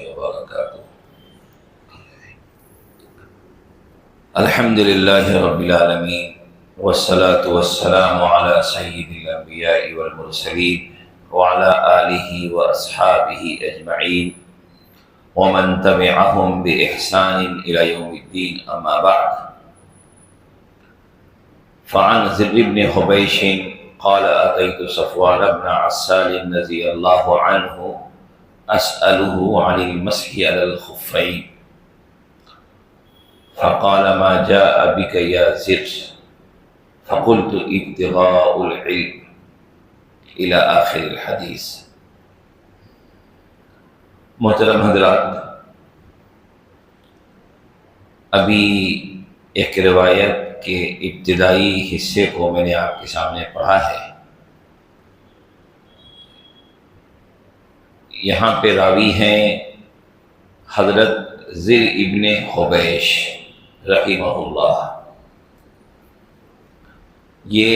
وبركاته. الحمد لله رب العالمين والصلاة والسلام على سيد الأنبياء والمرسلين وعلى آله وأصحابه أجمعين ومن تبعهم بإحسان إلى يوم الدين. أما بعد، فعن زر بن حبيش قال أتيت صفوان بن عسال رضي الله عنه أسأله عن المسح على الخفين، فقال ما جاء بك يا زر؟ فقلت ابتغاء العلم إلى آخر الحديث. محترم حضرات، ابھی ایک روایت کے ابتدائی حصے کو میں نے آپ کے سامنے پڑھا ہے. یہاں پہ راوی ہیں حضرت زر ابن حبیش رحمہ اللہ. یہ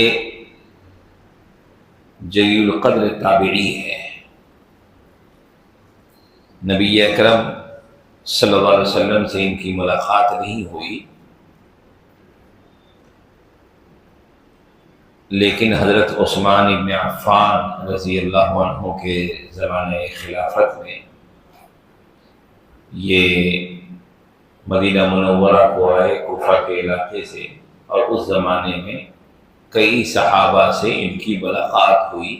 جلیل القدر تابعی ہے. نبی اکرم صلی اللہ علیہ وسلم سے ان کی ملاقات نہیں ہوئی، لیکن حضرت عثمان ابن عفان رضی اللہ عنہ کے زمانے خلافت میں یہ مدینہ منورہ کو آئے کوفہ کے علاقے سے، اور اس زمانے میں کئی صحابہ سے ان کی ملاقات ہوئی.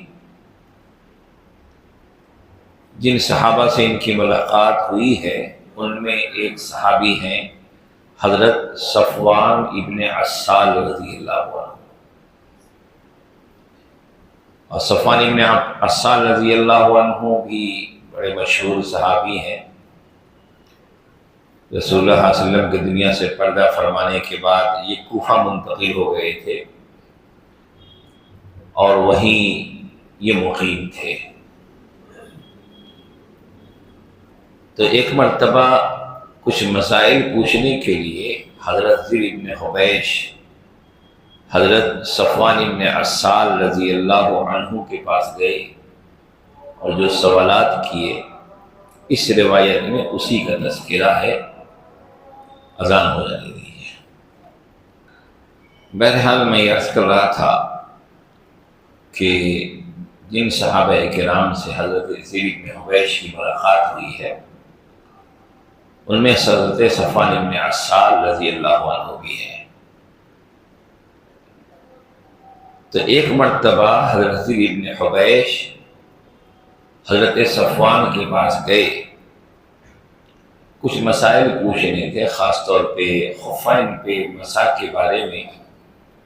جن صحابہ سے ان کی ملاقات ہوئی ہے ان میں ایک صحابی ہیں حضرت صفوان ابن عسال رضی اللہ عنہ. اور صفوان ابن عسال رضی اللہ عنہ بھی بڑے مشہور صحابی ہیں. رسول اللہ صلی اللہ علیہ وسلم کی دنیا سے پردہ فرمانے کے بعد یہ کوفہ منتقل ہو گئے تھے اور وہیں یہ مقیم تھے. تو ایک مرتبہ کچھ مسائل پوچھنے کے لیے حضرت زر ابن حبیش حضرت صفوان ابن عسال رضی اللہ عنہ کے پاس گئے اور جو سوالات کیے اس روایت میں اسی کا تذکرہ ہے. اذان ہو جانے دی ہے. بہرحال میں یہ عرض کر رہا تھا کہ جن صحابہ کرام سے حضرت زر ابن حبیش کی ملاقات ہوئی ہے ان میں حضرت صفوان ابن عسال رضی اللہ عنہ بھی ہے. تو ایک مرتبہ حضرت زر ابن حبیش حضرت صفوان کے پاس گئے، کچھ مسائل پوچھنے تھے، خاص طور پہ خفین پہ مسح کے بارے میں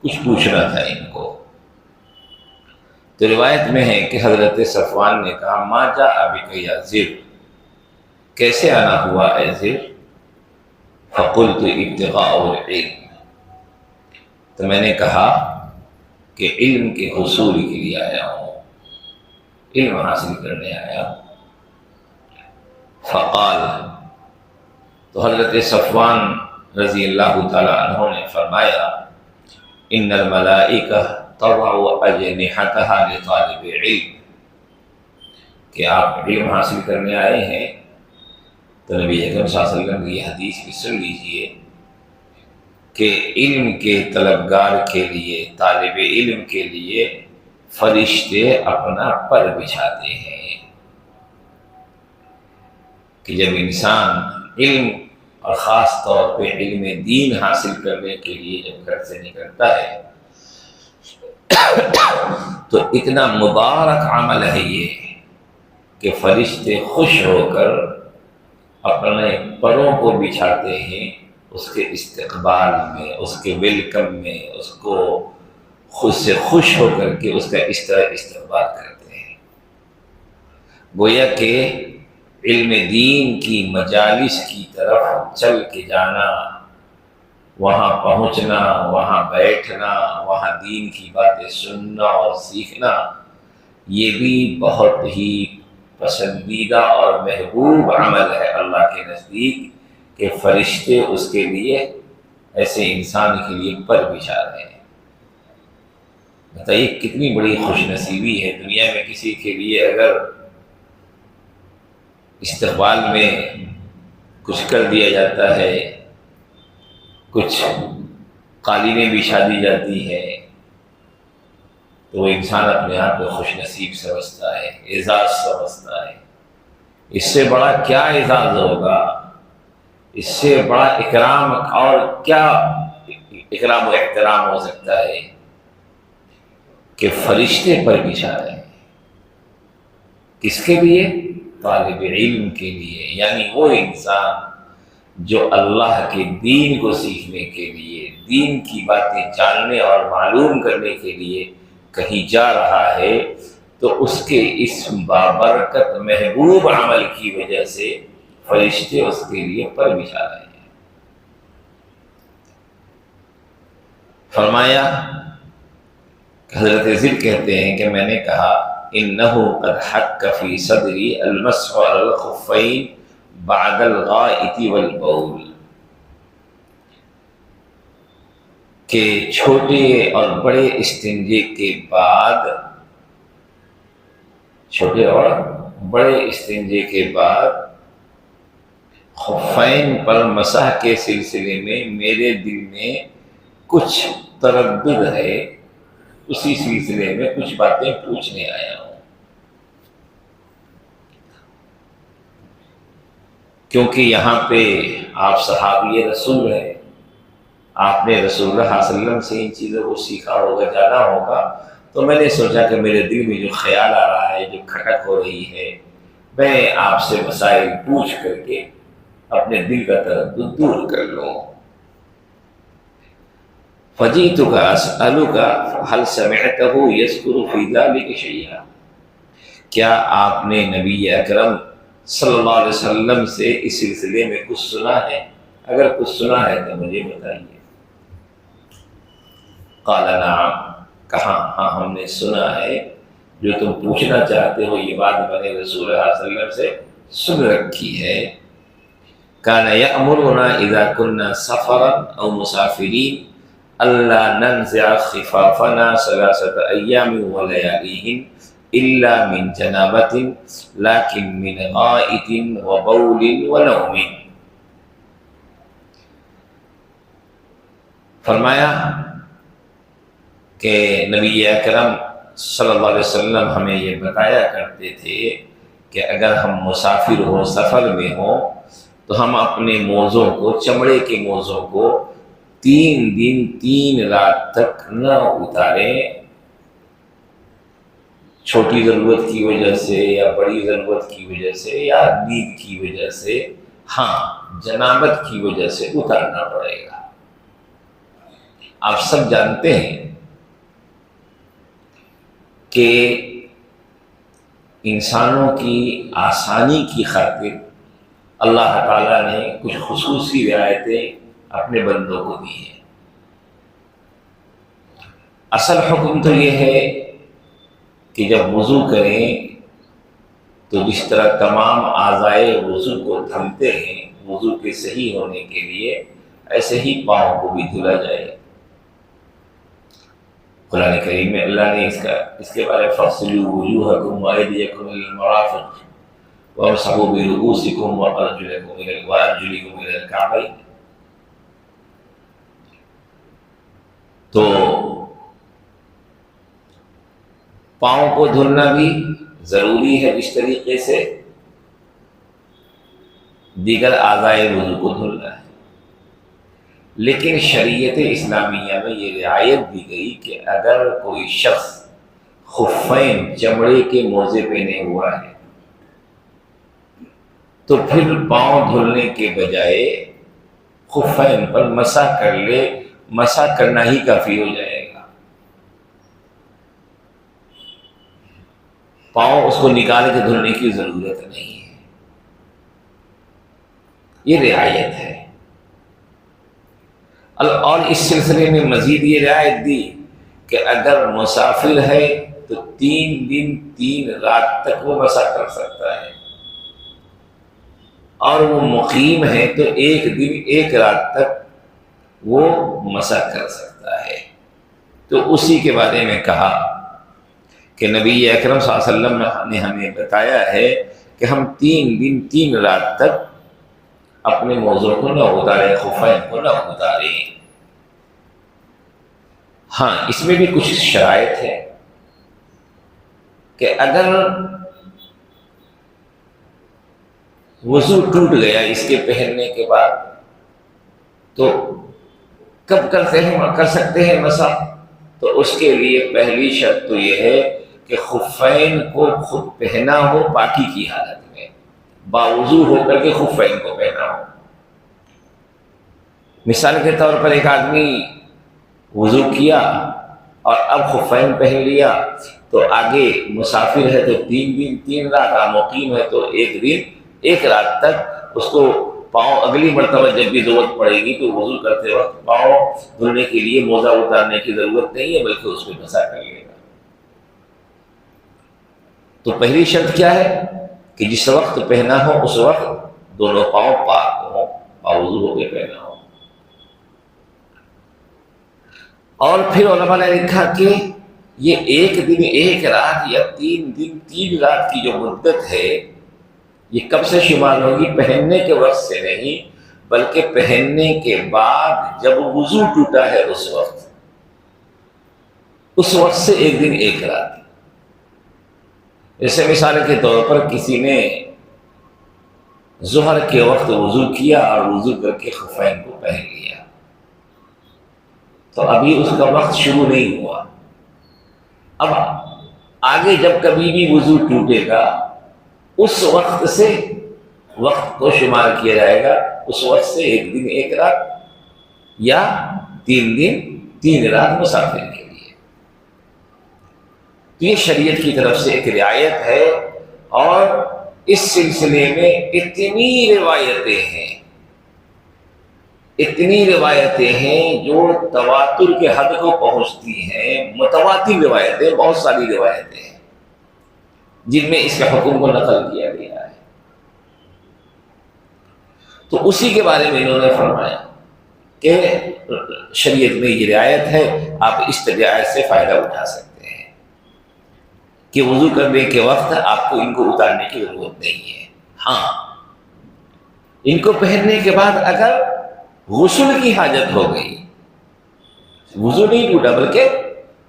کچھ پوچھنا تھا ان کو. تو روایت میں ہے کہ حضرت صفوان نے کہا ما جاء بک یا زر، کیسے آنا ہوا اے زر؟ فقلت ابتغاء العلم، تو میں نے کہا کہ علم کے حصول کے لیے آیا ہوں، علم حاصل کرنے آیا ہوں. فقال، تو حضرت صفوان رضی اللہ تعالی عنہ نے فرمایا ان الملائکہ تضع اجنحتها لطالب علم، کہ آپ علم حاصل کرنے آئے ہیں تو نبی اکرم صلی اللہ علیہ وسلم کی یہ حدیث بھی سن لیجئے کہ علم کے طلبگار کے لیے، طالب علم کے لیے فرشتے اپنا پر بچھاتے ہیں. کہ جب انسان علم اور خاص طور پہ علم دین حاصل کرنے کے لیے جب گھر سے نکلتا ہے تو اتنا مبارک عمل ہے یہ کہ فرشتے خوش ہو کر اپنے پروں کو بچھاتے ہیں اس کے استقبال میں، اس کے ویلکم میں، اس کو خود سے خوش ہو کر کے اس کا اس طرح استقبال کرتے ہیں. گویا کہ علم دین کی مجالس کی طرف چل کے جانا، وہاں پہنچنا، وہاں بیٹھنا، وہاں دین کی باتیں سننا اور سیکھنا، یہ بھی بہت ہی پسندیدہ اور محبوب عمل ہے اللہ کے نزدیک کہ فرشتے اس کے لیے، ایسے انسان کے لیے پر بچھا رہے ہیں. بتائیے کتنی بڑی خوش نصیبی ہے. دنیا میں کسی کے لیے اگر استقبال میں کچھ کر دیا جاتا ہے، کچھ قالینیں بچھا دی جاتی ہیں، تو وہ انسان اپنے آپ کو خوش نصیب سمجھتا ہے، اعزاز سمجھتا ہے۔ اس سے بڑا کیا اعزاز ہوگا، اس سے بڑا اکرام اور کیا اکرام و احترام ہو سکتا ہے کہ فرشتے پر بچھا رہے ہیں۔ کس کے لیے؟ طالب علم کے لیے، یعنی وہ انسان جو اللہ کے دین کو سیکھنے کے لیے، دین کی باتیں جاننے اور معلوم کرنے کے لیے کہیں جا رہا ہے، تو اس کے اس بابرکت محبوب عمل کی وجہ سے فرشتے اس کے لیے پر بچھا رہے ہیں۔ فرمایا، حضرت ذر کہتے ہیں کہ میں نے کہا انہو قد حق فی صدری المسح علی الخفین بعد الغائط والبول، کہ چھوٹے اور بڑے استنجے کے بعد، چھوٹے اور بڑے استنجے کے بعد خفین پر مسح کے سلسلے میں میرے دل میں کچھ تردد ہے، اسی سلسلے میں کچھ باتیں پوچھنے آیا ہوں، کیونکہ یہاں پہ آپ صحابی رسول ہیں، آپ نے رسول اللہ صلی اللہ علیہ وسلم سے ان چیزوں کو سیکھا ہوگا، جانا ہوگا، تو میں نے سوچا کہ میرے دل میں جو خیال آ رہا ہے، جو کھٹک ہو رہی ہے، میں آپ سے مسائل پوچھ کر کے اپنے دل کا تردد دور کر لوں۔ فجئتک اسألک هل سمعته یذکر فی ذلک شیئا، کیا آپ نے نبی اکرم صلی اللہ علیہ وسلم سے اس سلسلے میں کچھ سنا ہے؟ اگر کچھ سنا ہے تو مجھے بتائیے۔ قال نعم، کہا ہاں ہم نے سنا ہے، جو تم پوچھنا چاہتے ہو یہ بات میں نے رسول اللہ صلی اللہ علیہ وسلم سے سن رکھی ہے۔ کان یأمرنا اذا كنا سفرا او مسافرین الا ننزع خفافنا 3 ایام ولياليهن الا من جنابة لكن من غائط وبول ونوم۔ فرمایا کہ نبی اکرم صلی اللہ علیہ وسلم ہمیں یہ بتایا کرتے تھے کہ اگر ہم مسافر ہوں، سفر میں ہوں، تو ہم اپنے موزوں کو، چمڑے کے موزوں کو 3 دن 3 رات تک نہ اتاریں، چھوٹی ضرورت کی وجہ سے یا بڑی ضرورت کی وجہ سے یا نیند کی وجہ سے، ہاں جنابت کی وجہ سے اتارنا پڑے گا۔ آپ سب جانتے ہیں کہ انسانوں کی آسانی کی خاطر اللہ تعالیٰ نے کچھ خصوصی رعایتیں اپنے بندوں کو دی ہیں۔ اصل حکم تو یہ ہے کہ جب وضو کریں تو جس طرح تمام اعضائے وضو کو دھلتے ہیں وضو کے صحیح ہونے کے لیے، ایسے ہی پاؤں کو بھی دھلا جائے۔ قرآن کریم میں اللہ نے اس کے بارے فَاغْسِلُوا وُجُوهَكُمْ وَأَيْدِيَكُمْ إِلَى الْمَرَافِقِ وَامْسَحُوا بِرُءُوسِكُمْ وَأَرْجُلِكُمْ إِلَى الْكَعْبَيْنِ۔ تو پاؤں کو دھلنا بھی ضروری ہے، جس طریقے سے دیگر اعضائے وضو کو دھلنا ہے، لیکن شریعت اسلامیہ میں یہ رعایت دی گئی کہ اگر کوئی شخص خفین، چمڑے کے موزے پہنے ہوا ہے، تو پھر پاؤں دھلنے کے بجائے خفین پر مسح کر لے، مسح کرنا ہی کافی ہو جائے گا۔ پاؤں اس کو نکال کے دھلنے کی ضرورت نہیں ہے، یہ رعایت ہے۔ اور اس سلسلے میں مزید یہ رعایت دی کہ اگر مسافر ہے تو 3 دن 3 رات تک وہ مسح کر سکتا ہے، اور وہ مقیم ہے تو 1 دن 1 رات تک وہ مسح کر سکتا ہے۔ تو اسی کے بارے میں کہا کہ نبی اکرم صلی اللہ علیہ وسلم نے ہمیں بتایا ہے کہ ہم 3 دن 3 رات تک اپنے موضوع کو نہ اتاریں، خفین کو نہ اتاریں۔ ہاں، اس میں بھی کچھ شرائط ہے کہ اگر وضو ٹوٹ گیا اس کے پہننے کے بعد تو کب کر سکتے ہیں مسح؟ تو اس کے لیے پہلی شرط تو یہ ہے کہ خفین کو خود پہنا ہو پاکی کی حالت میں، باوضو ہو کر کے خفین کو پہنا ہو۔ مثال کے طور پر ایک آدمی وضو کیا اور اب خفین پہن لیا، تو آگے مسافر ہے تو 3 دن 3 رات، مقیم ہے تو 1 دن 1 رات تک اس کو پاؤں اگلی مرتبہ جب بھی ضرورت پڑے گی تو وضو کرتے وقت پاؤں دھلنے کے لیے موزہ اتارنے کی ضرورت نہیں ہے، بلکہ اس میں مسح کر لے گا۔ تو پہلی شرط کیا ہے کہ جس وقت پہنا ہو اس وقت دونوں پاؤں پاک ہوں، باوضو ہو کے پہنا ہو۔ اور پھر علماء نے لکھا کہ یہ 1 دن 1 رات یا 3 دن 3 رات کی جو مدت ہے یہ کب سے شمار ہوگی؟ پہننے کے وقت سے نہیں، بلکہ پہننے کے بعد جب وضو ٹوٹا ہے اس وقت سے 1 دن 1 رات۔ جیسے مثال کے طور پر کسی نے ظہر کے وقت وضو کیا اور وضو کر کے خفین کو پہن لیا، تو ابھی اس کا وقت شروع نہیں ہوا۔ اب آگے جب کبھی بھی وضو ٹوٹے گا اس وقت سے وقت کو شمار کیا جائے گا، اس وقت سے 1 دن 1 رات یا 3 دن 3 رات مسافر کے لیے۔ تو یہ شریعت کی طرف سے ایک رعایت ہے، اور اس سلسلے میں اتنی روایتیں ہیں جو تواتر کے حد کو پہنچتی ہیں، متواتر روایتیں، بہت ساری روایتیں ہیں جن میں اس کے حکم کو نقل کیا گیا ہے۔ تو اسی کے بارے میں انہوں نے فرمایا کہ شریعت میں یہ رعایت ہے، آپ اس رعایت سے فائدہ اٹھا سکتے ہیں کہ وضو کرنے کے وقت آپ کو ان کو اتارنے کی ضرورت نہیں ہے۔ ہاں، ان کو پہننے کے بعد اگر غسل کی حاجت ہو گئی، وضو نہیں ٹوٹا بلکہ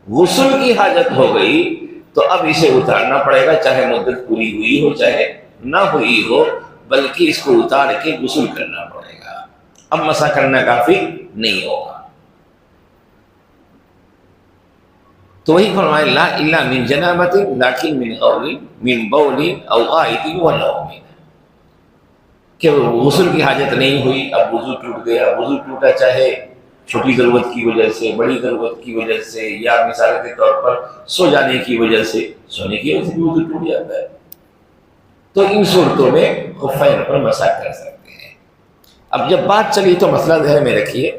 غسل کی حاجت ہو گئی، تو اب اسے اتارنا پڑے گا، چاہے مدت پوری ہوئی ہو چاہے نہ ہوئی ہو، بلکہ اس کو اتار کے غسل کرنا پڑے گا۔ اب مسح کرنا کافی نہیں ہوگا۔ تو وہی فرمائے لا الا من جنابۃ لیکن من غول من بول او غائط و نوم، کہ غسل کی حاجت نہیں ہوئی، اب وضو ٹوٹ گیا، وضو ٹوٹا چاہے چھوٹی ضرورت کی وجہ سے، بڑی ضرورت کی وجہ سے، یا مثال کے طور پر سو جانے کی وجہ سے، سونے کی وجہ سے بھی وضو ٹوٹ جاتا ہے، تو ان صورتوں میں خفین پر مسح کر سکتے ہیں۔ اب جب بات چلی تو مسئلہ ذہن میں رکھیے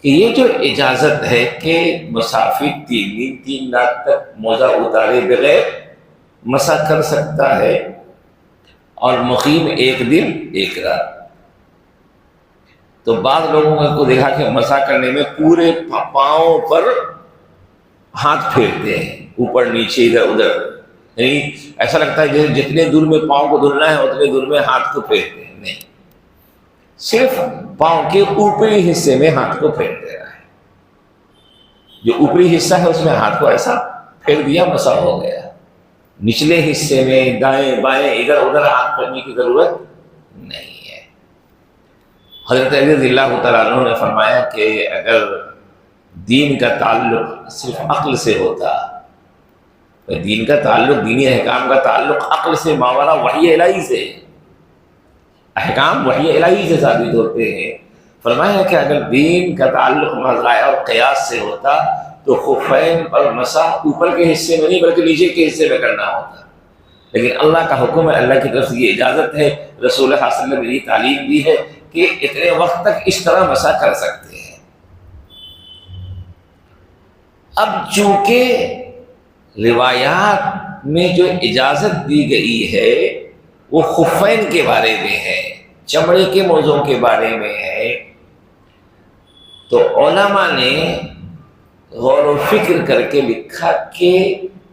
کہ یہ جو اجازت ہے کہ مسافر 3 دن 3 رات تک موزہ اتارے بغیر مسح کر سکتا ہے، اور مقیم 1 دن 1 رات، تو بعض لوگوں کو دیکھا کہ مسح کرنے میں پورے پاؤں پر ہاتھ پھیرتے ہیں، اوپر نیچے ادھر ادھر، یعنی ایسا لگتا ہے جیسے جتنے دور میں پاؤں کو دھلنا ہے اتنے دور میں ہاتھ کو پھیرتے ہیں۔ نہیں، صرف پاؤں کے اوپری حصے میں ہاتھ کو پھیر دینا ہے، جو اوپری حصہ ہے اس میں ہاتھ کو ایسا پھیر دیا، مسح ہو گیا۔ نچلے حصے میں دائیں بائیں ادھر ادھر ہاتھ پھیرنے کی ضرورت نہیں ہے۔ حضرت علی رضی اللہ تعالیٰ عنہ نے فرمایا کہ اگر دین کا تعلق صرف عقل سے ہوتا، دین کا تعلق، دینی احکام کا تعلق عقل سے ماورا وحی الہی سے، احکام وحی الہی سے ثابت ہوتے ہیں۔ فرمایا کہ اگر دین کا تعلق محض رائے اور قیاس سے ہوتا تو خفین پر مسح اوپر کے حصے میں نہیں بلکہ نیچے کے حصے میں کرنا ہوتا، لیکن اللہ کا حکم ہے، اللہ کی طرف سے یہ اجازت ہے، رسول اللہ صلی اللہ علیہ وسلم نے یہ تعلیم دی ہے کہ اتنے وقت تک اس طرح مسح کر سکتے ہیں۔ اب چونکہ روایات میں جو اجازت دی گئی ہے وہ خفین کے بارے میں ہے، چمڑے کے موزوں کے بارے میں ہے، تو علماء نے غور و فکر کر کے لکھا کہ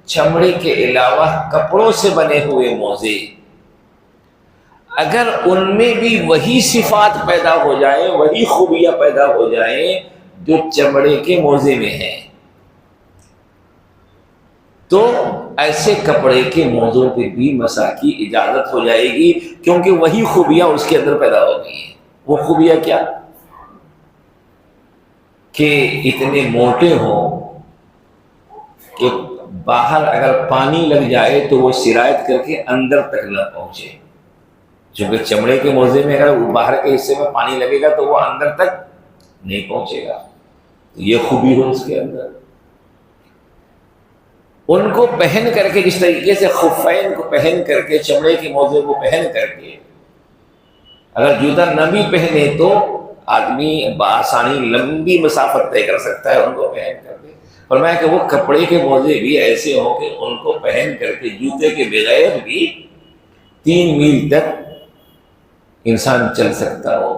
چمڑے کے علاوہ کپڑوں سے بنے ہوئے موزے، اگر ان میں بھی وہی صفات پیدا ہو جائے، وہی خوبیاں پیدا ہو جائیں جو چمڑے کے موزے میں ہیں، تو ایسے کپڑے کے موزوں پہ بھی مسح کی اجازت ہو جائے گی، کیونکہ وہی خوبیاں اس کے اندر پیدا ہو گئی ہیں۔ وہ خوبیاں کیا؟ کہ اتنے موٹے ہوں کہ باہر اگر پانی لگ جائے تو وہ سرایت کر کے اندر تک نہ پہنچے، چونکہ چمڑے کے موزے میں اگر باہر کے حصے میں پانی لگے گا تو وہ اندر تک نہیں پہنچے گا، تو یہ خوبی ہو اس کے اندر۔ ان کو پہن کر کے، جس طریقے سے خفین کو پہن کر کے، چمڑے کے موزے کو پہن کر کے اگر جوتا نہ بھی پہنے تو آدمی بآسانی لمبی مسافت طے کر سکتا ہے ان کو پہن کر کے۔ فرمایا کہ وہ کپڑے کے موزے بھی ایسے ہوں کہ ان کو پہن کر کے جوتے کے بغیر بھی 3 میل تک انسان چل سکتا ہو۔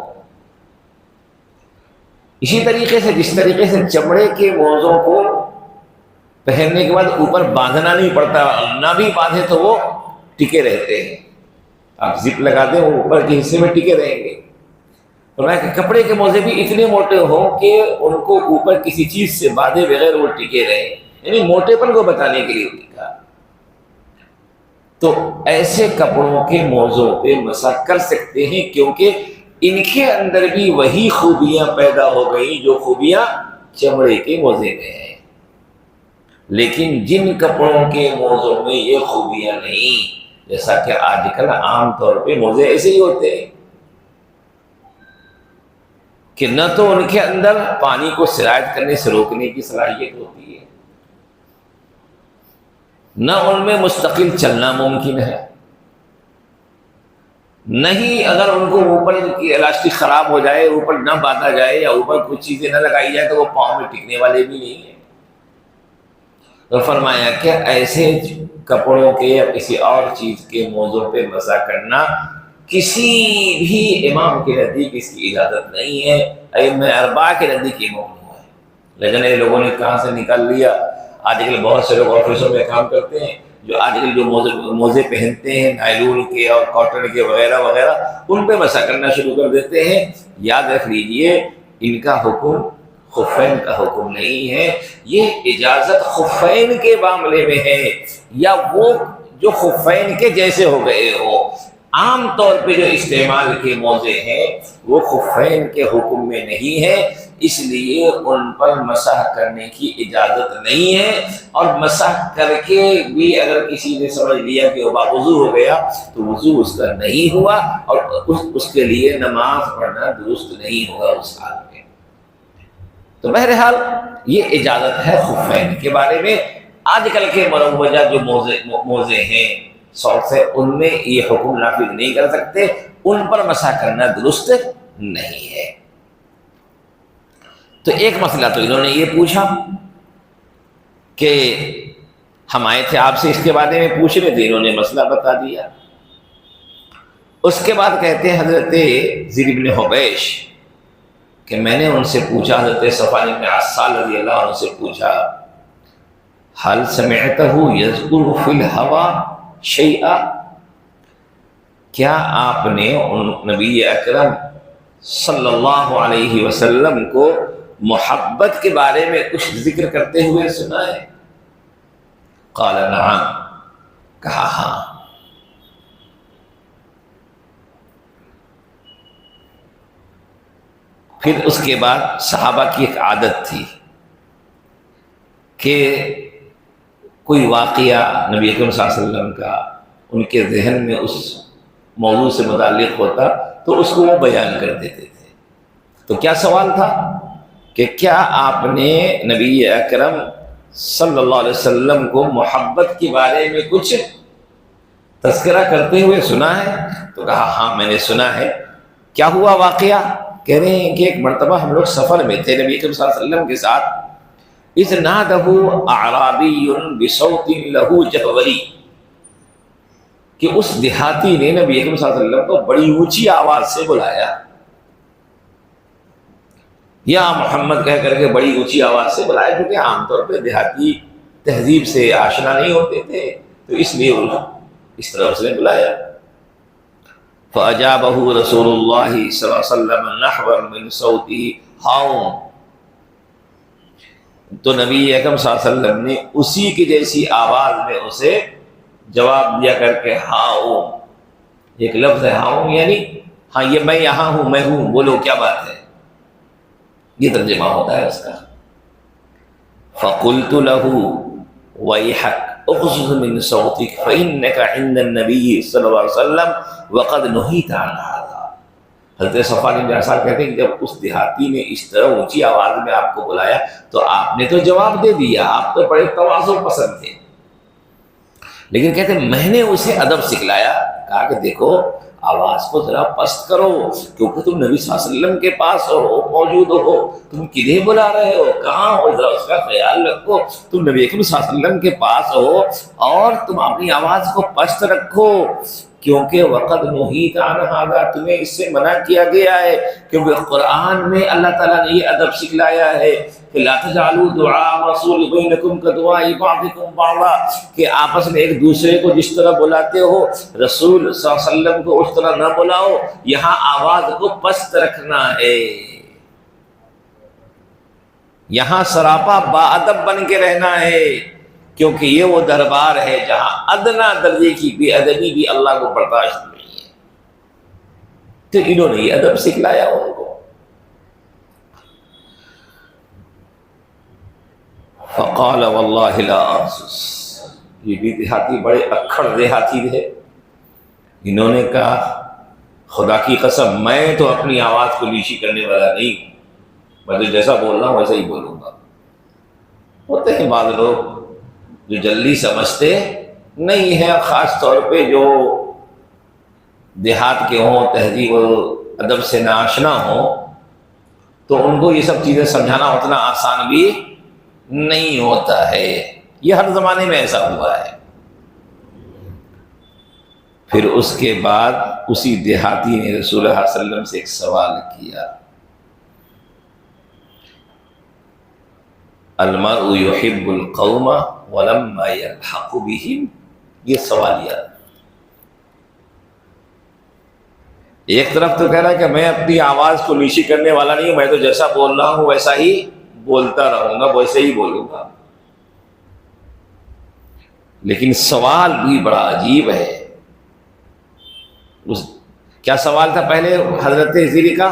اسی طریقے سے جس طریقے سے چمڑے کے موزوں کو پہننے کے بعد اوپر باندھنا نہیں پڑتا، نہ بھی باندھے تو وہ ٹکے رہتے ہیں، آپ زپ لگا دیں وہ اوپر کے حصے میں ٹکے رہیں گے۔ فرمایا کہ کپڑے کے موزے بھی اتنے موٹے ہوں کہ ان کو اوپر کسی چیز سے باندھے بغیر وہ ٹکے رہیں، یعنی موٹے پن کو بتانے کے لیے لکھا۔ تو ایسے کپڑوں کے موزوں پہ مسح کر سکتے ہیں، کیونکہ ان کے اندر بھی وہی خوبیاں پیدا ہو گئی جو خوبیاں چمڑے کے موزے میں ہیں۔ لیکن جن کپڑوں کے موزوں میں یہ خوبیاں نہیں، جیسا کہ آج کل عام طور پہ موزے ایسے ہی ہوتے ہیں کہ نہ تو ان کے اندر پانی کو سرایت کرنے سے روکنے کی صلاحیت ہوتی ہے، نہ ان میں مستقل چلنا ممکن ہے، نہیں اگر ان کو اوپر کی الاسٹک خراب ہو جائے، اوپر نہ باندھا جائے یا اوپر کچھ چیزیں نہ لگائی جائے تو وہ پاؤں میں ٹکنے والے بھی نہیں ہیں۔ تو فرمایا کہ ایسے کپڑوں کے یا کسی اور چیز کے موضوع پہ مسح کرنا کسی بھی امام کے نزدیک اس کی اجازت نہیں ہے، ائمہ اربعہ کے نزدیک یہ ممنوع ہے۔ لیکن یہ لوگوں نے کہاں سے نکال لیا، آج کل بہت سے لوگ آفسوں میں کام کرتے ہیں، جو آج کل جو موزے پہنتے ہیں نائلون کے اور کاٹن کے وغیرہ وغیرہ، ان پہ مسح کرنا شروع کر دیتے ہیں۔ یاد رکھ لیجئے ان کا حکم خفین کا حکم نہیں ہے، یہ اجازت خفین کے معاملے میں ہے، یا وہ جو خفین کے جیسے ہو گئے ہو۔ عام طور پہ جو استعمال کے موزے ہیں وہ خفین کے حکم میں نہیں ہے، اس لیے ان پر مسح کرنے کی اجازت نہیں ہے، اور مسح کر کے بھی اگر کسی نے سمجھ لیا کہ وہ باوضو ہو گیا تو وضو اس کا نہیں ہوا، اور اس کے لیے نماز پڑھنا درست نہیں ہوگا اس حال میں۔ تو بہرحال یہ اجازت ہے خفین کے بارے میں۔ آج کل کے مروجہ جو موزے ہیں سوٹ سے، ان میں یہ حکم نافذ نہیں کر سکتے، ان پر مسح کرنا درست نہیں ہے۔ تو ایک مسئلہ تو انہوں نے یہ پوچھا کہ ہم آئے تھے آپ سے اس کے بارے میں پوچھنے، تو انہوں نے مسئلہ بتا دیا۔ اس کے بعد کہتے ہیں حضرت زر بن حبیش کہ میں نے ان سے پوچھا، حضرت صفوان بن عسال رضی اللہ عنہ سے پوچھا، حل سمعتہ یذکر فی الہوا شیئا، کیا آپ نے نبی اکرم صلی اللہ علیہ وسلم کو محبت کے بارے میں کچھ ذکر کرتے ہوئے سنا ہے؟ قال نعم، کہا ہاں۔ پھر اس کے بعد صحابہ کی ایک عادت تھی کہ کوئی واقعہ نبی اکرم صلی اللہ علیہ وسلم کا ان کے ذہن میں اس موضوع سے متعلق ہوتا تو اس کو وہ بیان کر دیتے تھے۔ تو کیا سوال تھا کہ کیا آپ نے نبی اکرم صلی اللہ علیہ وسلم کو محبت کے بارے میں کچھ تذکرہ کرتے ہوئے سنا ہے؟ تو کہا ہاں میں نے سنا ہے۔ کیا ہوا واقعہ؟ کہہ رہے ہیں کہ ایک مرتبہ ہم لوگ سفر میں تھے نبی اکرم صلی اللہ علیہ وسلم کے ساتھ، اذ نادہ اعرابی بصوت لہ جہوری، کہ اس دیہاتی نے نبی اکرم صلی اللہ علیہ وسلم کو بڑی اونچی آواز سے بلایا، یا محمد کہہ کر کے بڑی اونچی آواز سے بلایا، کیونکہ عام طور پہ دیہاتی تہذیب سے آشنا نہیں ہوتے تھے، تو اس لیے اس طرح اس نے بلایا۔ فَأَجَابَهُ رسول اللہ صلی اللہ علیہ وسلم نحوا من صوته ہاؤں، تو نبی اکرم صلی اللہ علیہ وسلم نے اسی کی جیسی آواز میں اسے جواب دیا کر کے ہاؤں، ایک لفظ ہے ہاؤں یعنی ہاں یہ میں یہاں ہوں، میں ہوں، بولو کیا بات ہے، یہ ترجمہ ہوتا ہے اس کا۔ فَقُلْتُ لَهُ وَيْحَكَ اُخْصُصْ مِنْ صَوْتِكَ فَإِنَّكَ عِنْدَ النَّبِيِّ صلی اللہ علیہ وسلم وَقَدْ نُهِيتَ عَنْ هَذَا۔ حضرت صفوان بن عسال کہتے ہیں کہ جب اس دیہاتی نے اس طرح اونچی آواز میں آپ کو بلایا تو آپ نے تو جواب دے دیا، آپ تو بڑے تواضع پسند تھے، لیکن کہتے ہیں میں نے اسے ادب سکھلایا، کہا کہ دیکھو آواز کو ذرا پست کرو، کیونکہ تم نبی صلی اللہ علیہ وسلم کے پاس ہو، موجود ہو، تم کدھر بلا رہے ہو، کہاں ہو، ذرا اس کا خیال رکھو، تم نبی اکرم صلی اللہ علیہ وسلم کے پاس ہو اور تم اپنی آواز کو پست رکھو، کیونکہ وقت نہیت عن ھذا، تمہیں اس سے منع کیا گیا ہے، کیونکہ قرآن میں اللہ تعالیٰ نے یہ ادب سکھلایا ہے کہ لا تجعلوا دعاء الرسول بینکم کدعاء بعضکم بعضا، کہ آپس میں ایک دوسرے کو جس طرح بلاتے ہو رسول صلی اللہ علیہ وسلم کو اس طرح نہ بلاؤ، یہاں آواز کو پست رکھنا ہے، یہاں سراپا باادب بن کے رہنا ہے، کیونکہ یہ وہ دربار ہے جہاں ادنا درجے کی بے ادبی بھی اللہ کو برداشت نہیں ہے۔ تو انہوں نے یہ ادب سکھلایا ان کو۔ فقال واللہ لا احسس، یہ بھی دیہاتی بڑے اکھڑ دیہاتی تھے، انہوں نے کہا خدا کی قسم میں تو اپنی آواز کو نیچی کرنے والا نہیں ہوں، میں تو جیسا بول رہا ہوں ویسا ہی بولوں گا۔ ہوتے ہیں بعض لوگ جو جلدی سمجھتے نہیں ہیں، خاص طور پہ جو دیہات کے ہوں، تہذیب و ادب سے ناآشنا ہوں، تو ان کو یہ سب چیزیں سمجھانا اتنا آسان بھی نہیں ہوتا ہے، یہ ہر زمانے میں ایسا ہوا ہے۔ پھر اس کے بعد اسی دیہاتی نے رسول اللہ صلی اللہ علیہ وسلم سے ایک سوال کیا، المرء يحب القوم ولما يلحق بهم، یہ سوالیہ ایک طرف تو کہہ رہا ہے کہ میں اپنی آواز کو نیچی کرنے والا نہیں ہوں، میں تو جیسا بول رہا ہوں ویسا ہی بولتا رہوں گا، ویسے ہی بولوں گا، لیکن سوال بھی بڑا عجیب ہے۔ کیا سوال تھا پہلے حضرت حضیری کا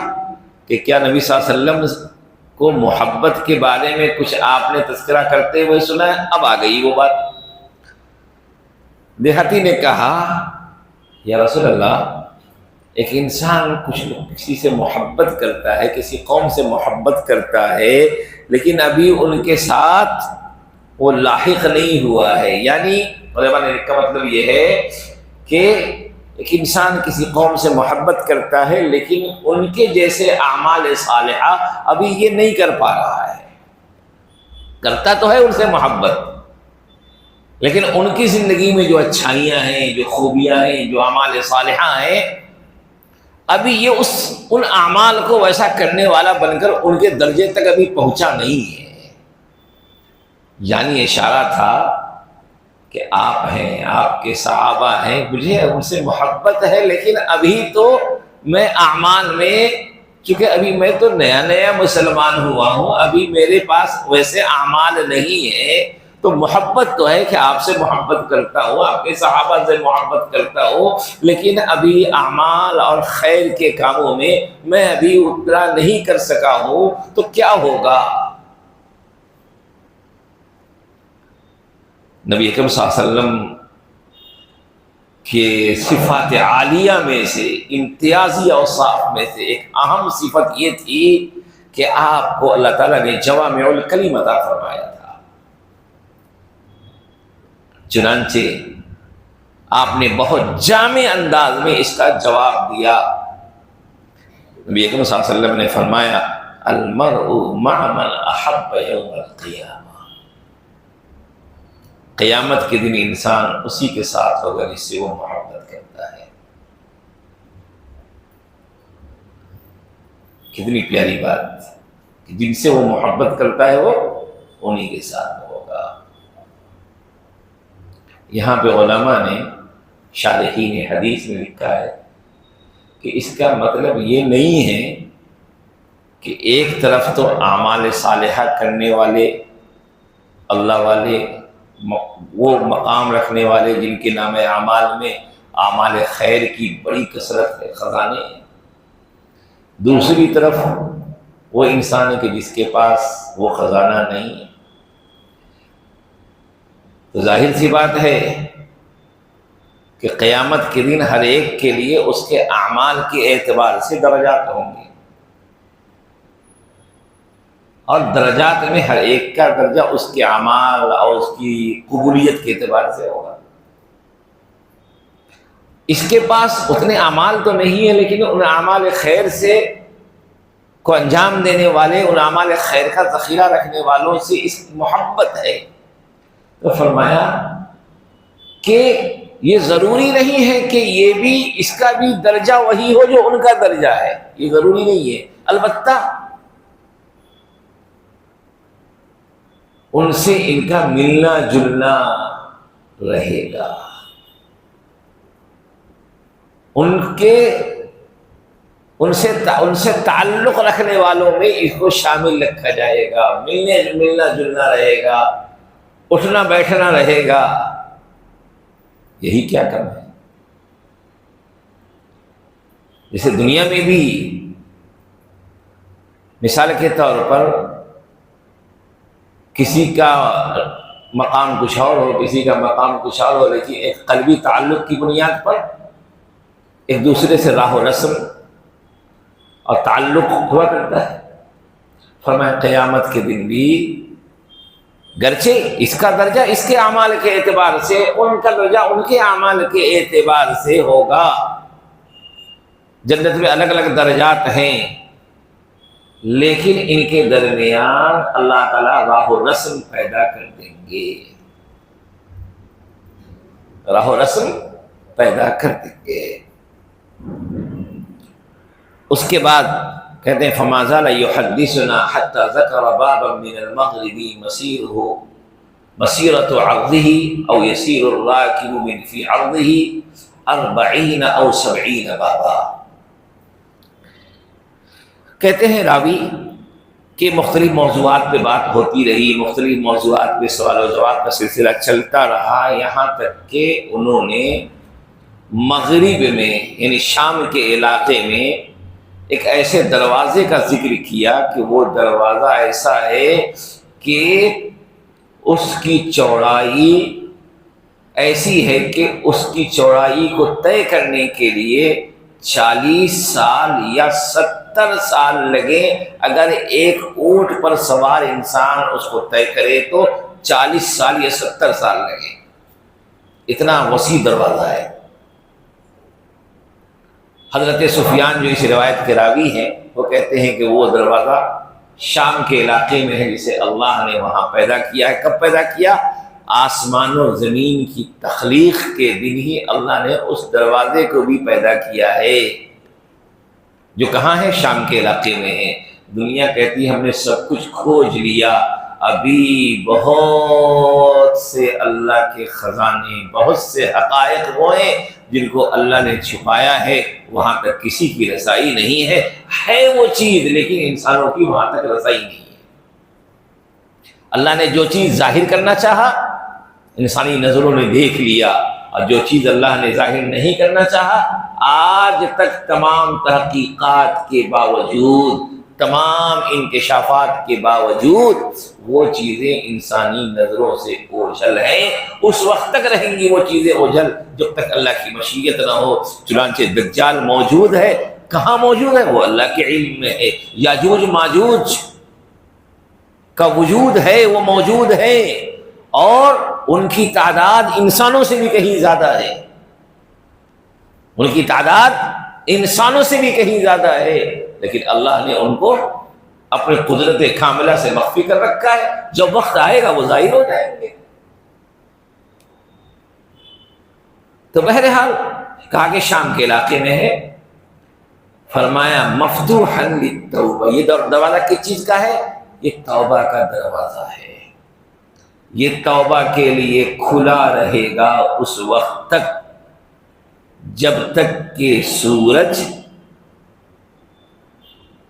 کہ کیا نبی صلی اللہ علیہ وسلم کو محبت کے بارے میں کچھ آپ نے تذکرہ کرتے ہوئے سنا ہے؟ اب آ گئی وہ بات۔ دیہاتی نے کہا یا رسول اللہ، ایک انسان کسی سے محبت کرتا ہے، کسی قوم سے محبت کرتا ہے، لیکن ابھی ان کے ساتھ وہ لاحق نہیں ہوا ہے، یعنی علماء نے کا مطلب یہ ہے کہ ایک انسان کسی قوم سے محبت کرتا ہے لیکن ان کے جیسے اعمال صالحہ ابھی یہ نہیں کر پا رہا ہے، کرتا تو ہے ان سے محبت، لیکن ان کی زندگی میں جو اچھائیاں ہیں، جو خوبیاں ہیں، جو اعمال صالحہ ہیں، ابھی یہ ان اعمال کو ویسا کرنے والا بن کر ان کے درجے تک ابھی پہنچا نہیں ہے۔ یعنی اشارہ تھا کہ آپ ہیں، آپ کے صحابہ ہیں، مجھے ان سے محبت ہے، لیکن ابھی تو میں اعمال میں، چونکہ ابھی میں تو نیا نیا مسلمان ہوا ہوں، ابھی میرے پاس ویسے اعمال نہیں ہیں، تو محبت تو ہے کہ آپ سے محبت کرتا ہوں، آپ کے صحابہ سے محبت کرتا ہوں، لیکن ابھی اعمال اور خیر کے کاموں میں ابھی اتنا نہیں کر سکا ہوں، تو کیا ہوگا؟ نبی اکرم صلی اللہ علیہ وسلم کے صفات عالیہ میں سے، امتیازی اوصاف میں سے ایک اہم صفت یہ تھی کہ آپ کو اللہ تعالیٰ نے جوامع الکلم عطا فرمایا تھا۔ چنانچہ آپ نے بہت جامع انداز میں اس کا جواب دیا۔ نبی اکرم صلی اللہ علیہ وسلم نے فرمایا المرء مع من احب یوم القیامہ، قیامت کے دن انسان اسی کے ساتھ ہوگا جس سے وہ محبت کرتا ہے۔ کتنی پیاری بات کہ جن سے وہ محبت کرتا ہے وہ انہی کے ساتھ ہوگا۔ یہاں پہ علماء نے شارحین حدیث میں لکھا ہے کہ اس کا مطلب یہ نہیں ہے کہ ایک طرف تو اعمال صالحہ کرنے والے اللہ والے وہ مقام رکھنے والے جن کے نام اعمال میں اعمال خیر کی بڑی کثرت ہے، خزانے ہیں، دوسری طرف وہ انسان ہے کہ جس کے پاس وہ خزانہ نہیں ہے۔ تو ظاہر سی بات ہے کہ قیامت کے دن ہر ایک کے لیے اس کے اعمال کے اعتبار سے درجات ہوں گے، اور درجات میں ہر ایک کا درجہ اس کے اعمال اور اس کی قبولیت کے اعتبار سے ہوگا۔ اس کے پاس اتنے اعمال تو نہیں ہے، لیکن ان اعمال خیر سے کو انجام دینے والے، ان اعمال خیر کا ذخیرہ رکھنے والوں سے اس کی محبت ہے۔ تو فرمایا کہ یہ ضروری نہیں ہے کہ یہ بھی اس کا بھی درجہ وہی ہو جو ان کا درجہ ہے، یہ ضروری نہیں ہے، البتہ ان سے ان کا ملنا جلنا رہے گا، ان سے تعلق رکھنے والوں میں اس کو شامل رکھا جائے گا، ملنا جلنا رہے گا، اٹھنا بیٹھنا رہے گا۔ یہی کیا کرنا ہے؟ جیسے دنیا میں بھی مثال کے طور پر کسی کا مقام کچھ اور ہو، کسی کا مقام کچھ اور ہو، لیکن ایک قلبی تعلق کی بنیاد پر ایک دوسرے سے راہ و رسم اور تعلق ہوا کرتا ہے۔ فرمایا قیامت کے دن بھی گرچہ اس کا درجہ اس کے اعمال کے اعتبار سے، ان کا درجہ ان کے اعمال کے اعتبار سے ہوگا، جنت میں الگ الگ درجات ہیں، لیکن ان کے درمیان اللہ تعالیٰ راہ و رسم پیدا کر دیں گے، راہ و رسم پیدا کر دیں گے۔ اس کے بعد کہتے ہیں فما زال یحدثنا حتى ذكر بابا من المغرب مسيرة عرضه او يسير الراكب من في عرضه 40 او 70 بابا۔ کہتے ہیں راوی کہ مختلف موضوعات پہ بات ہوتی رہی، مختلف موضوعات پہ سوال و جواب کا سلسلہ چلتا رہا، یہاں تک کہ انہوں نے مغرب میں یعنی شام کے علاقے میں ایک ایسے دروازے کا ذکر کیا کہ وہ دروازہ ایسا ہے کہ اس کی چوڑائی ایسی ہے کہ اس کی چوڑائی کو طے کرنے کے لیے 40 سال یا 70 سال لگے۔ اگر ایک اونٹ پر سوار انسان اس کو طے کرے تو 40 سال یا 70 سال لگے، اتنا وسیع دروازہ ہے۔ حضرت سفیان جو اس روایت کے راوی ہیں وہ کہتے ہیں کہ وہ دروازہ شام کے علاقے میں ہے جسے اللہ نے وہاں پیدا کیا ہے۔ کب پیدا کیا؟ آسمان و زمین کی تخلیق کے دن ہی اللہ نے اس دروازے کو بھی پیدا کیا ہے، جو کہاں ہے؟ شام کے علاقے میں ہے۔ دنیا کہتی ہے ہم نے سب کچھ کھوج لیا، ابھی بہت سے اللہ کے خزانے، بہت سے حقائق وہ ہیں جن کو اللہ نے چھپایا ہے، وہاں تک کسی کی رسائی نہیں ہے۔ ہے وہ چیز لیکن انسانوں کی وہاں تک رسائی نہیں ہے۔ اللہ نے جو چیز ظاہر کرنا چاہا انسانی نظروں نے دیکھ لیا، اور جو چیز اللہ نے ظاہر نہیں کرنا چاہا آج تک تمام تحقیقات کے باوجود، تمام انکشافات کے باوجود وہ چیزیں انسانی نظروں سے اوجھل ہیں۔ اس وقت تک رہیں گی وہ چیزیں اوجھل جب تک اللہ کی مشیت نہ ہو۔ چنانچہ دجال موجود ہے، کہاں موجود ہے؟ وہ اللہ کے علم میں ہے۔ یاجوج ماجوج کا وجود ہے، وہ موجود ہے، اور ان کی تعداد انسانوں سے بھی کہیں زیادہ ہے، ان کی تعداد انسانوں سے بھی کہیں زیادہ ہے، لیکن اللہ نے ان کو اپنی قدرت کاملہ سے مخفی کر رکھا ہے۔ جب وقت آئے گا وہ ظاہر ہو جائیں گے۔ تو بہرحال کہا کہ شام کے علاقے میں ہے۔ فرمایا مفتوحا للتوبہ، یہ دروازہ کس چیز کا ہے؟ یہ توبہ کا دروازہ ہے۔ یہ توبہ کے لیے کھلا رہے گا اس وقت تک جب تک کہ سورج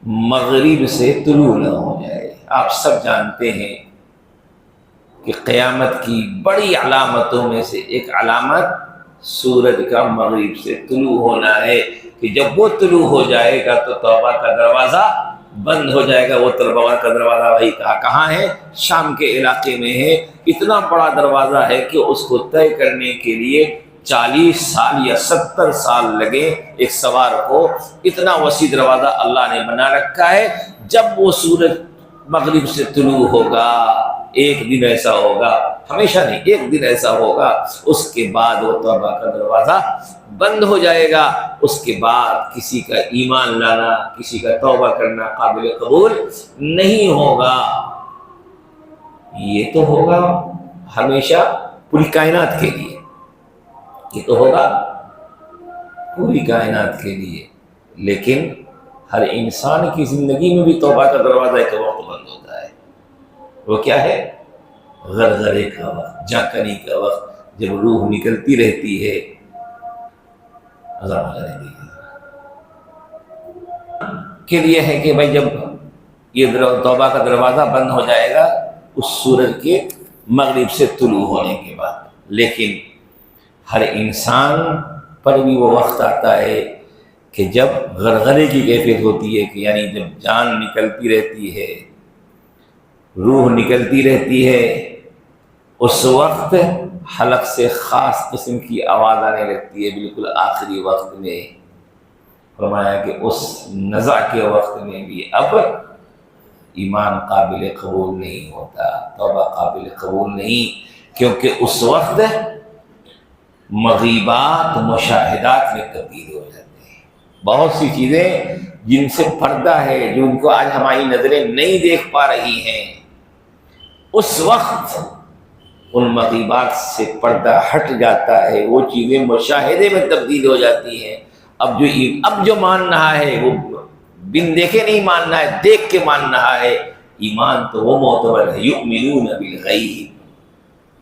مغرب سے طلوع نہ ہو جائے۔ آپ سب جانتے ہیں کہ قیامت کی بڑی علامتوں میں سے ایک علامت سورج کا مغرب سے طلوع ہونا ہے کہ جب وہ طلوع ہو جائے گا تو توبہ کا دروازہ بند ہو جائے گا۔ وہ توبہ کا دروازہ وہی کہاں ہے؟ شام کے علاقے میں ہے۔ اتنا بڑا دروازہ ہے کہ اس کو طے کرنے کے لیے 40 سال یا 70 سال لگے ایک سوار کو۔ اتنا وسیع دروازہ اللہ نے بنا رکھا ہے۔ جب وہ سورج مغرب سے طلوع ہوگا، ایک دن ایسا ہوگا، ہمیشہ نہیں، ایک دن ایسا ہوگا، اس کے بعد وہ توبہ کا دروازہ بند ہو جائے گا۔ اس کے بعد کسی کا ایمان لانا، کسی کا توبہ کرنا قابل قبول نہیں ہوگا۔ یہ تو ہوگا ہمیشہ پوری کائنات کے لیے، یہ تو ہوگا پوری کائنات کے لیے، لیکن ہر انسان کی زندگی میں بھی توبہ کا دروازہ ایک وقت بند ہوتا ہے۔ وہ کیا ہے؟ غرغرے کا وقت، جھانکنے کا وقت، جب روح نکلتی رہتی ہے، عذاب رہتی ہے کے لیے ہے کہ بھائی جب یہ توبہ کا دروازہ بند ہو جائے گا اس سورج کے مغرب سے طلوع ہونے کے بعد۔ لیکن ہر انسان پر بھی وہ وقت آتا ہے کہ جب غرغرے کی کیفیت ہوتی ہے، کہ یعنی جب جان نکلتی رہتی ہے، روح نکلتی رہتی ہے، اس وقت حلق سے خاص قسم کی آواز آنے لگتی ہے بالکل آخری وقت میں۔ فرمایا کہ اس نزع کے وقت میں بھی اب ایمان قابل قبول نہیں ہوتا، توبہ قابل قبول نہیں، کیونکہ اس وقت مغیبات مشاہدات میں تبدیل ہو جاتے ہیں۔ بہت سی چیزیں جن سے پردہ ہے، جو ان کو آج ہماری نظریں نہیں دیکھ پا رہی ہیں، اس وقت ان مغیبات سے پردہ ہٹ جاتا ہے، وہ چیزیں مشاہدے میں تبدیل ہو جاتی ہیں۔ اب جو مان رہا ہے وہ بن دیکھے نہیں ماننا ہے، دیکھ کے مان رہا ہے۔ ایمان تو وہ معتبر ہے، یؤمنون بالغیب،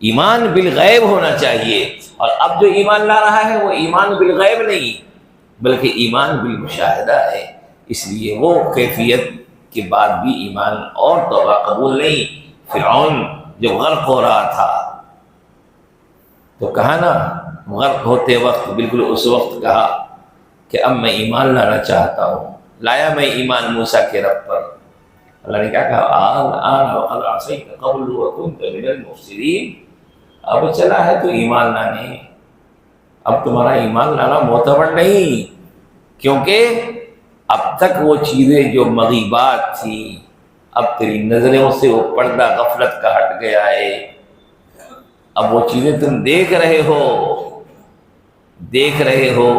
ایمان بالغیب ہونا چاہیے۔ اور اب جو ایمان لا رہا ہے وہ ایمان بالغیب نہیں بلکہ ایمان بالمشاہدہ ہے، اس لیے وہ کیفیت کے بعد بھی ایمان اور توبہ قبول نہیں۔ فرعون جب غرق ہو رہا تھا تو کہا نا، غرق ہوتے وقت بالکل اس وقت کہا کہ اب میں ایمان لانا چاہتا ہوں۔ لایا میں ایمان موسیٰ کے رب پر۔ اللہ نے کیا کہا؟ آن وقد عصیت قبل وکنت من المفسدین، اب چلا ہے تو ایمان لانے، اب تمہارا ایمان لانا معتبر نہیں، کیونکہ اب تک وہ چیزیں جو مغیبات تھیں اب تیری نظروں سے وہ پردہ غفلت کا ہٹ گیا ہے، اب وہ چیزیں تم دیکھ رہے ہو،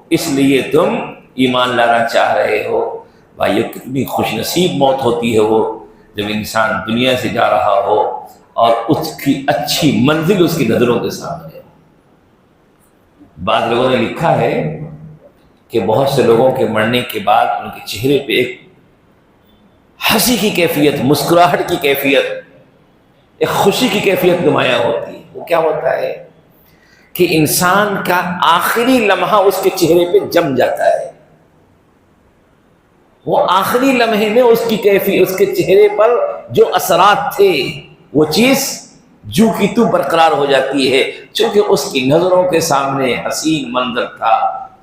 اس لیے تم ایمان لانا چاہ رہے ہو۔ بھائیو کتنی خوش نصیب موت ہوتی ہے وہ جب انسان دنیا سے جا رہا ہو اور اس کی اچھی منزل اس کی نظروں کے سامنے ہو۔ بعض لوگوں نے لکھا ہے کہ بہت سے لوگوں کے مرنے کے بعد ان کے چہرے پہ ایک ہنسی کی کیفیت، مسکراہٹ کی کیفیت، ایک خوشی کی کیفیت نمایاں ہوتی ہے۔ وہ کیا ہوتا ہے کہ انسان کا آخری لمحہ اس کے چہرے پہ جم جاتا ہے، وہ آخری لمحے میں اس کی کیفیت، اس کے چہرے پر جو اثرات تھے وہ چیز جو کی تو برقرار ہو جاتی ہے، چونکہ اس کی نظروں کے سامنے حسین منظر تھا،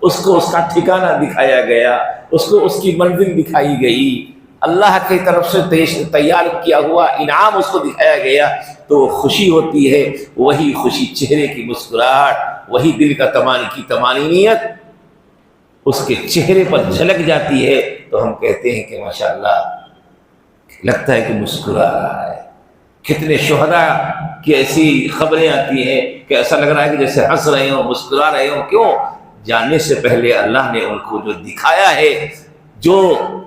اس کو اس کا ٹھکانہ دکھایا گیا، اس کو اس کی منزل دکھائی گئی، اللہ کی طرف سے تیار کیا ہوا انعام اس کو دکھایا گیا، تو خوشی ہوتی ہے۔ وہی خوشی، چہرے کی مسکراہٹ، وہی دل کا طمانینیت اس کے چہرے پر جھلک جاتی ہے، تو ہم کہتے ہیں کہ ماشاءاللہ لگتا ہے کہ مسکرا رہا ہے۔ کتنے شہداء کی ایسی خبریں آتی ہیں کہ ایسا لگ رہا ہے کہ جیسے ہنس رہے ہوں، مسکرا رہے ہوں۔ کیوں؟ جانے سے پہلے اللہ نے ان کو جو دکھایا ہے،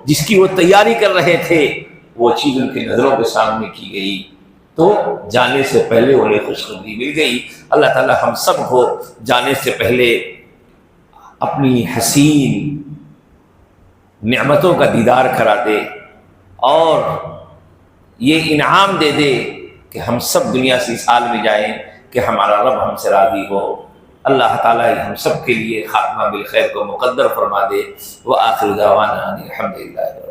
جس کی وہ تیاری کر رہے تھے، وہ چیز ان کی نظروں کے سامنے کی گئی، تو جانے سے پہلے انہیں خوشخبری مل گئی۔ اللہ تعالی ہم سب کو جانے سے پہلے اپنی حسین نعمتوں کا دیدار کرا دے اور یہ انعام دے دے کہ ہم سب دنیا سے اس حال میں جائیں کہ ہمارا رب ہم سے راضی ہو۔ اللہ تعالیٰ ہم سب کے لیے خاتمہ بالخیر کو مقدر فرما دے۔ وآخر دعوانا ان الحمد للہ۔